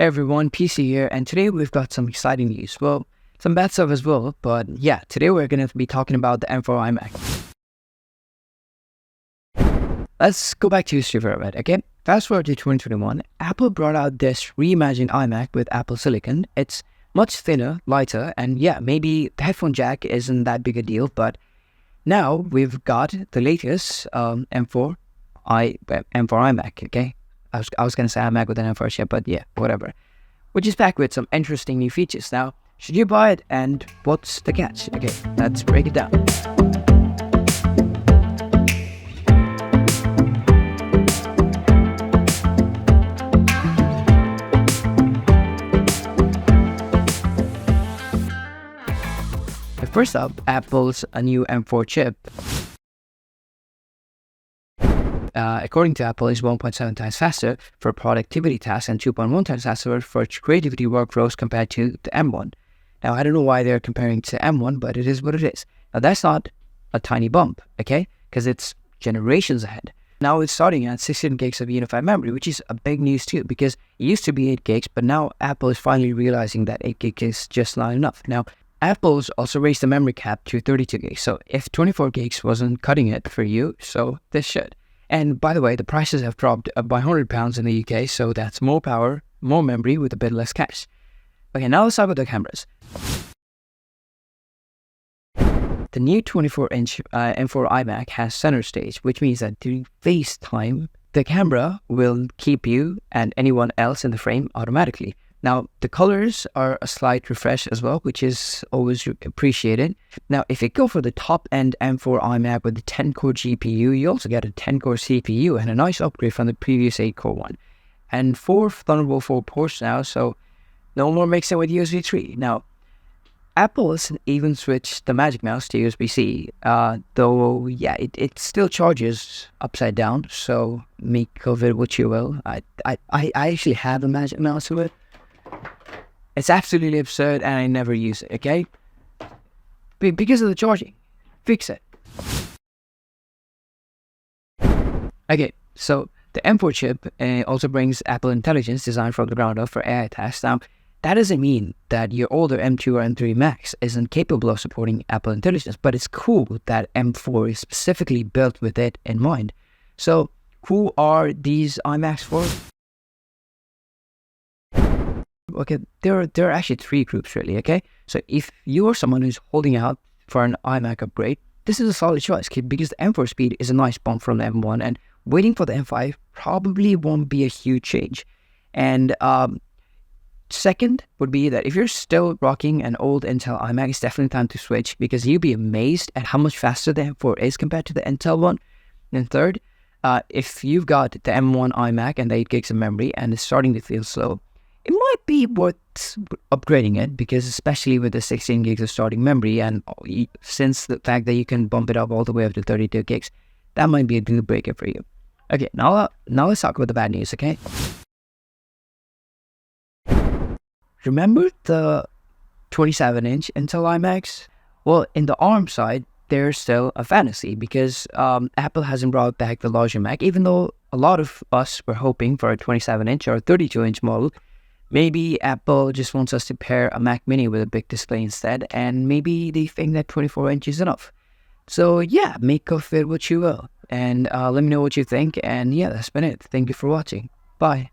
Hey everyone, PC here, and today we've got some exciting news. Well, some bad stuff as well, but yeah, today we're going to be talking about the M4 iMac. Let's go back to history for a bit, okay? Fast forward to 2021, Apple brought out this reimagined iMac with Apple Silicon. It's much thinner, lighter, and yeah, maybe the headphone jack isn't that big a deal, but now we've got the latest M4 iMac, okay? I was going to say iMac with an M4 chip, but yeah, whatever. Which is back with some interesting new features. Now, should you buy it, and what's the catch? Okay, let's break it down. First up, Apple's new M4 chip. According to Apple, is 1.7 times faster for productivity tasks and 2.1 times faster for creativity workflows compared to the M1. Now, I don't know why they're comparing to M1, but it is what it is. Now, that's not a tiny bump, okay? Because it's generations ahead. Now, it's starting at 16 gigs of unified memory, which is a big news too, because it used to be 8 gigs, but now Apple is finally realizing that 8 gigs is just not enough. Now, Apple's also raised the memory cap to 32 gigs, so if 24 gigs wasn't cutting it for you, so this should. And by the way, the prices have dropped by £100 in the UK, so that's more power, more memory with a bit less cash. Okay, now let's talk about the cameras. The new 24-inch M4 iMac has center stage, which means that during FaceTime, the camera will keep you and anyone else in the frame automatically. Now, the colors are a slight refresh as well, which is always appreciated. Now, if you go for the top-end M4 iMac with the 10-core GPU, you also get a 10-core CPU and a nice upgrade from the previous 8-core one. And 4 Thunderbolt 4 ports now, so no more mixing with USB 3. Now, Apple has even switched the Magic Mouse to USB-C, though, yeah, it still charges upside down, so make of it what you will. I actually have a Magic Mouse with it. It's absolutely absurd and I never use it, okay? Because of the charging. Fix it. Okay, so the M4 chip also brings Apple Intelligence designed from the ground up for AI tasks. Now, that doesn't mean that your older M2 or M3 Max isn't capable of supporting Apple Intelligence, but it's cool that M4 is specifically built with it in mind. So, who are these iMacs for? Okay, there are actually 3 groups really, okay? So if you're someone who's holding out for an iMac upgrade, this is a solid choice because the M4 speed is a nice bump from the M1 and waiting for the M5 probably won't be a huge change. And second would be that if you're still rocking an old Intel iMac, it's definitely time to switch because you'll be amazed at how much faster the M4 is compared to the Intel one. And third, if you've got the M1 iMac and the 8 gigs of memory and it's starting to feel slow, it might be worth upgrading it because especially with the 16 gigs of starting memory and since the fact that you can bump it up all the way up to 32 gigs, that might be a deal breaker for you. Okay, now let's talk about the bad news, okay? Remember the 27-inch Intel iMacs? Well, in the ARM side, they're still a fantasy because Apple hasn't brought back the larger Mac, even though a lot of us were hoping for a 27-inch or 32-inch model. Maybe Apple just wants us to pair a Mac Mini with a big display instead, and maybe they think that 24-inch is enough. So yeah, make of it what you will, and let me know what you think, and yeah, that's been it. Thank you for watching. Bye.